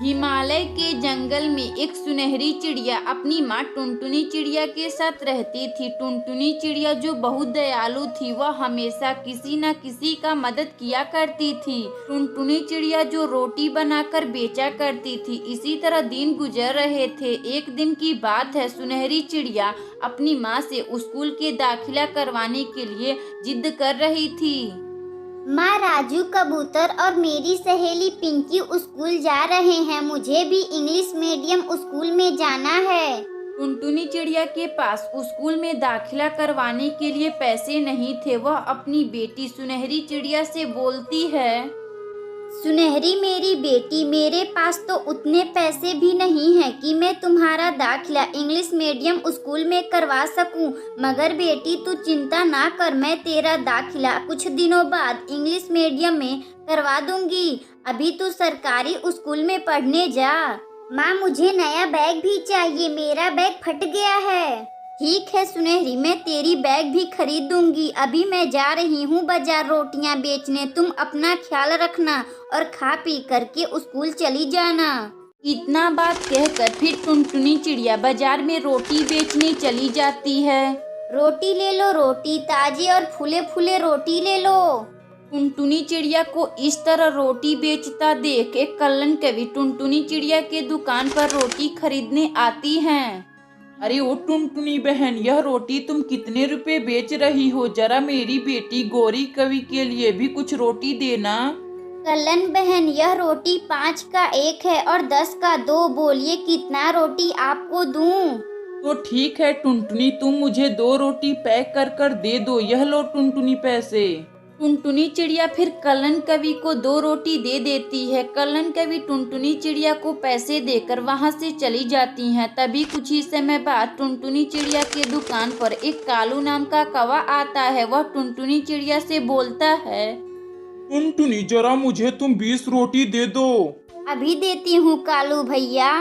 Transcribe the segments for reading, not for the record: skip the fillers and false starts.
हिमालय के जंगल में एक सुनहरी चिड़िया अपनी माँ टुनटुनी चिड़िया के साथ रहती थी। टुनटुनी चिड़िया जो बहुत दयालु थी, वह हमेशा किसी न किसी का मदद किया करती थी। टुनटुनी चिड़िया जो रोटी बनाकर बेचा करती थी। इसी तरह दिन गुजर रहे थे। एक दिन की बात है, सुनहरी चिड़िया अपनी माँ से स्कूल के दाखिला करवाने के लिए जिद कर रही थी। माँ, राजू कबूतर और मेरी सहेली पिंकी स्कूल जा रहे हैं। मुझे भी इंग्लिश मीडियम स्कूल में जाना है। टुनटुनी चिड़िया के पास स्कूल में दाखिला करवाने के लिए पैसे नहीं थे। वह अपनी बेटी सुनहरी चिड़िया से बोलती है, सुनहरी मेरी बेटी, मेरे पास तो उतने पैसे भी नहीं हैं कि मैं तुम्हारा दाखिला इंग्लिश मीडियम स्कूल में करवा सकूं। मगर बेटी तू चिंता ना कर, मैं तेरा दाखिला कुछ दिनों बाद इंग्लिश मीडियम में करवा दूंगी। अभी तू सरकारी स्कूल में पढ़ने जा। माँ, मुझे नया बैग भी चाहिए, मेरा बैग फट गया है। ठीक है सुनहरी, मैं तेरी बैग भी खरीद दूंगी। अभी मैं जा रही हूँ बाजार रोटियाँ बेचने। तुम अपना ख्याल रखना और खा पी करके स्कूल चली जाना। इतना बात कहकर फिर टुनटुनी चिड़िया बाजार में रोटी बेचने चली जाती है। रोटी ले लो, रोटी ताजी और फूले फूले रोटी ले लो। टुनटुनी चिड़िया को इस तरह रोटी बेचता देख एक कल्लन कवि टुनटुनी चिड़िया के दुकान पर रोटी खरीदने आती हैं। अरे ओ टुनटुनी बहन, यह रोटी तुम कितने रुपए बेच रही हो? जरा मेरी बेटी गौरी कवि के लिए भी कुछ रोटी देना। कल्लन बहन, यह रोटी 5 का 1 है और 10 का 2। बोलिए कितना रोटी आपको दूं? तो ठीक है टुनटुनी, तुम मुझे 2 रोटी पैक कर कर दे दो। यह लो टुनटुनी पैसे। टुनटुनी चिड़िया फिर कल्लन कवि को 2 रोटी दे देती है। कल्लन कवि टुनटुनी चिड़िया को पैसे देकर वहां से चली जाती हैं। तभी कुछ ही समय बाद टुनटुनी चिड़िया के दुकान पर एक कालू नाम का कौवा आता है। वह टुनटुनी चिड़िया से बोलता है, टुनटुनी, जरा मुझे तुम 20 रोटी दे दो। अभी देती हूँ कालू भैया।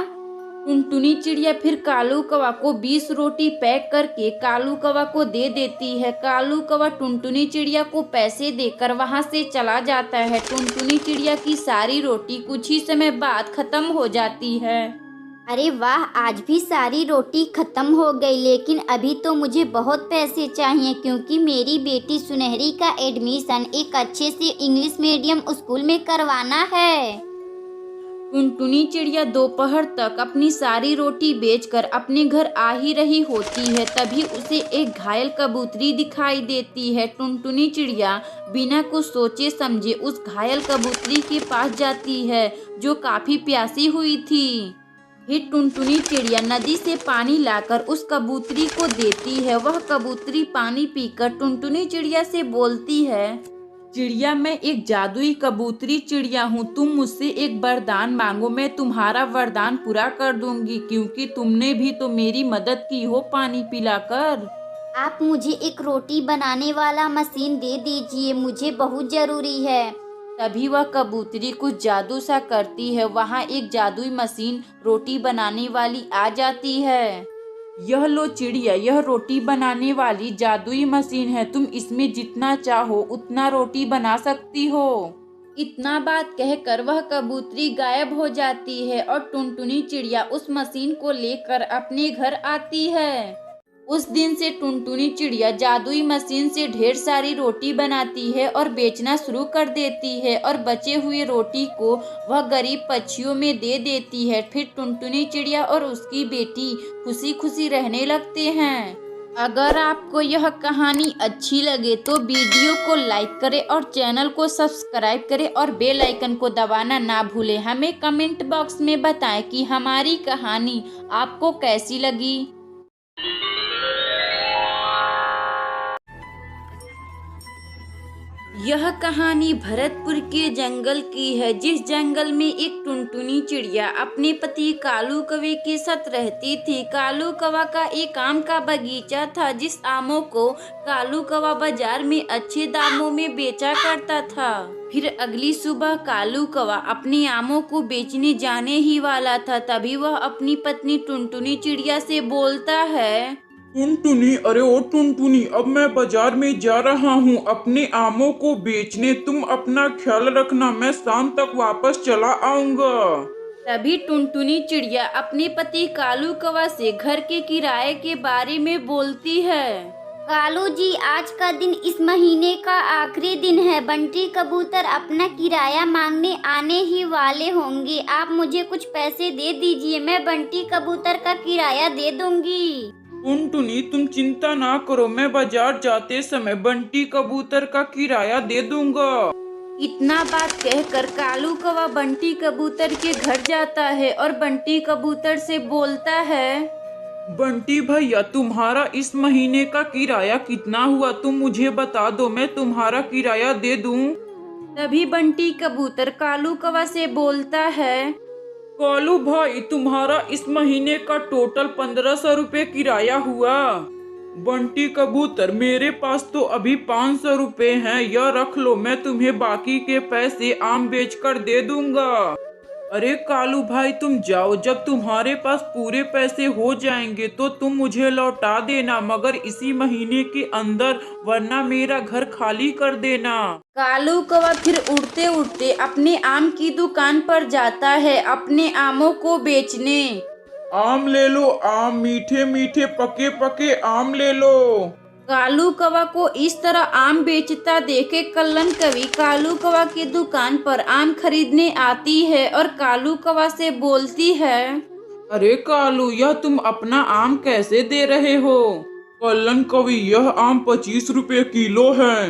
टुनटुनी चिड़िया फिर कालू कौवा को 20 रोटी पैक करके कालू कौवा को दे देती है। कालू कौवा टुनटुनी चिड़िया को पैसे देकर वहां से चला जाता है। टुनटुनी चिड़िया की सारी रोटी कुछ ही समय बाद खत्म हो जाती है। अरे वाह, आज भी सारी रोटी खत्म हो गई। लेकिन अभी तो मुझे बहुत पैसे चाहिए, क्योंकि मेरी बेटी सुनहरी का एडमिशन एक अच्छे से इंग्लिश मीडियम स्कूल में करवाना है। टुनटुनी चिड़िया दोपहर तक अपनी सारी रोटी बेचकर अपने घर आ ही रही होती है। तभी उसे एक घायल कबूतरी दिखाई देती है। टुनटुनी चिड़िया बिना कुछ सोचे समझे उस घायल कबूतरी के पास जाती है, जो काफी प्यासी हुई थी। फिर टुनटुनी चिड़िया नदी से पानी लाकर उस कबूतरी को देती है। वह कबूतरी पानी पीकर टुनटुनी चिड़िया से बोलती है, चिड़िया, मैं एक जादुई कबूतरी चिड़िया हूँ। तुम मुझसे एक वरदान मांगो, मैं तुम्हारा वरदान पूरा कर दूंगी, क्योंकि तुमने भी तो मेरी मदद की हो पानी पिलाकर। आप मुझे एक रोटी बनाने वाला मशीन दे दीजिए, मुझे बहुत जरूरी है। तभी वह कबूतरी कुछ जादू सा करती है। वहाँ एक जादुई मशीन रोटी बनाने वाली आ जाती है। यह लो चिड़िया, यह रोटी बनाने वाली जादुई मशीन है। तुम इसमें जितना चाहो उतना रोटी बना सकती हो। इतना बात कहकर वह कबूतरी गायब हो जाती है और टुनटुनी चिड़िया उस मशीन को लेकर अपने घर आती है। उस दिन से टुनटुनी चिड़िया जादुई मशीन से ढेर सारी रोटी बनाती है और बेचना शुरू कर देती है, और बचे हुए रोटी को वह गरीब पक्षियों में दे देती है। फिर टुनटुनी चिड़िया और उसकी बेटी खुशी खुशी रहने लगते हैं। अगर आपको यह कहानी अच्छी लगे तो वीडियो को लाइक करें और चैनल को सब्सक्राइब करें और बेल आइकन को दबाना ना भूलें। हमें कमेंट बॉक्स में बताएं कि हमारी कहानी आपको कैसी लगी। यह कहानी भरतपुर के जंगल की है, जिस जंगल में एक टुनटुनी चिड़िया अपने पति कालू कौवे के साथ रहती थी। कालू कौवा का एक आम का बगीचा था, जिस आमों को कालू कौवा बाजार में अच्छे दामों में बेचा करता था। फिर अगली सुबह कालू कौवा अपने आमों को बेचने जाने ही वाला था। तभी वह अपनी पत्नी टुनटुनी चिड़िया से बोलता है, टुनटुनी, अरे ओ टुनटुनी, अब मैं बाजार में जा रहा हूँ अपने आमों को बेचने। तुम अपना ख्याल रखना, मैं शाम तक वापस चला आऊंगा। तभी टुनटुनी चिड़िया अपने पति कालू कौवा से घर के किराए के बारे में बोलती है। कालू जी, आज का दिन इस महीने का आखिरी दिन है। बंटी कबूतर अपना किराया मांगने आने ही वाले होंगे। आप मुझे कुछ पैसे दे दीजिए, मैं बंटी कबूतर का किराया दे दूंगी। टुनटुनी, तुम चिंता ना करो, मैं बाजार जाते समय बंटी कबूतर का किराया दे दूंगा। इतना बात कहकर कालू कौवा बंटी कबूतर के घर जाता है और बंटी कबूतर से बोलता है। बंटी भैया, तुम्हारा इस महीने का किराया कितना हुआ? तुम मुझे बता दो, मैं तुम्हारा किराया दे दूं। तभी बंटी कबूतर कालू कौवा से बोलता है। कालू भाई, तुम्हारा इस महीने का टोटल 1500 रुपये किराया हुआ। बंटी कबूतर, मेरे पास तो अभी 500 रुपये हैं, यह रख लो, मैं तुम्हें बाकी के पैसे आम बेचकर दे दूंगा। अरे कालू भाई, तुम जाओ, जब तुम्हारे पास पूरे पैसे हो जाएंगे तो तुम मुझे लौटा देना, मगर इसी महीने के अंदर, वरना मेरा घर खाली कर देना। कालू कौवा फिर उड़ते उड़ते अपने आम की दुकान पर जाता है अपने आमों को बेचने। आम ले लो, आम, मीठे मीठे पके पके आम ले लो। कालू कौवा को इस तरह आम बेचता देखे कल्लन कवि कालू कौवा की दुकान पर आम खरीदने आती है और कालू कौवा से बोलती है। अरे कालू, यह तुम अपना आम कैसे दे रहे हो? कल्लन कवि, यह आम 25 रुपये किलो है।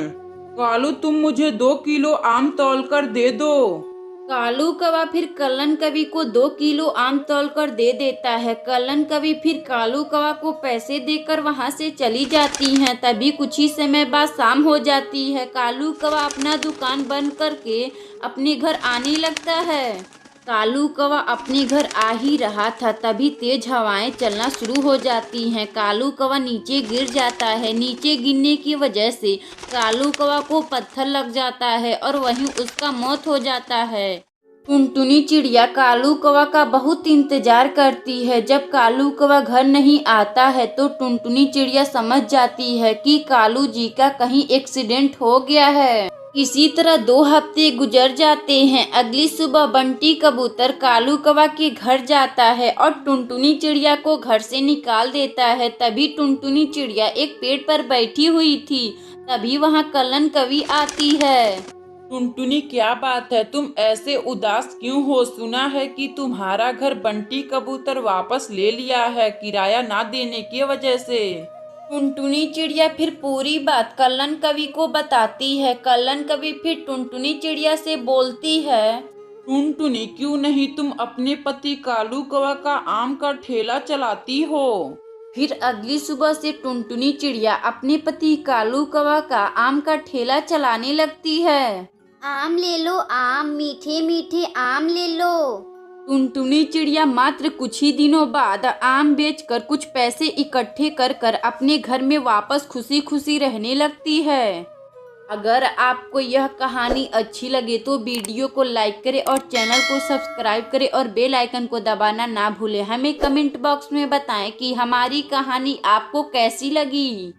कालू, तुम मुझे 2 किलो आम तौल कर दे दो। कालू कौवा फिर कल्लन कवि को 2 किलो आम तौल कर दे देता है। कल्लन कवि फिर कालू कौवा को पैसे देकर वहां से चली जाती हैं। तभी कुछ ही समय बाद शाम हो जाती है। कालू कौवा अपना दुकान बंद करके अपने घर आने लगता है। कालू कौवा अपने घर आ ही रहा था, तभी तेज हवाएं चलना शुरू हो जाती हैं। कालू कौवा नीचे गिर जाता है। नीचे गिरने की वजह से कालू कौवा को पत्थर लग जाता है और वहीं उसका मौत हो जाता है। टुनटुनी चिड़िया कालू कौवा का बहुत इंतजार करती है। जब कालू कौवा घर नहीं आता है तो टुनटुनी चिड़िया समझ जाती है कि कालू जी का कहीं एक्सीडेंट हो गया है। इसी तरह 2 हफ्ते गुजर जाते हैं। अगली सुबह बंटी कबूतर कालू कौवा के घर जाता है और टुनटुनी चिड़िया को घर से निकाल देता है। तभी टुनटुनी चिड़िया एक पेड़ पर बैठी हुई थी। तभी वहां कल्लन कवि आती है। टुनटुनी, क्या बात है, तुम ऐसे उदास क्यों हो? सुना है कि तुम्हारा घर बंटी कबूतर वापस ले लिया है किराया ना देने की वजह से। टुनटुनी चिड़िया फिर पूरी बात कल्लन कवि को बताती है। कल्लन कवि फिर टुनटुनी चिड़िया से बोलती है। टुनटुनी, क्यों नहीं तुम अपने पति कालू कौवा का आम का ठेला चलाती हो? फिर अगली सुबह से टुनटुनी चिड़िया अपने पति कालू कौवा का आम का ठेला चलाने लगती है। आम ले लो, आम, मीठे मीठे आम ले लो। टुनटुनी चिड़िया मात्र कुछ ही दिनों बाद आम बेचकर कुछ पैसे इकट्ठे कर कर अपने घर में वापस खुशी खुशी रहने लगती है। अगर आपको यह कहानी अच्छी लगे तो वीडियो को लाइक करें और चैनल को सब्सक्राइब करें और बेल आइकन को दबाना ना भूलें। हमें कमेंट बॉक्स में बताएं कि हमारी कहानी आपको कैसी लगी।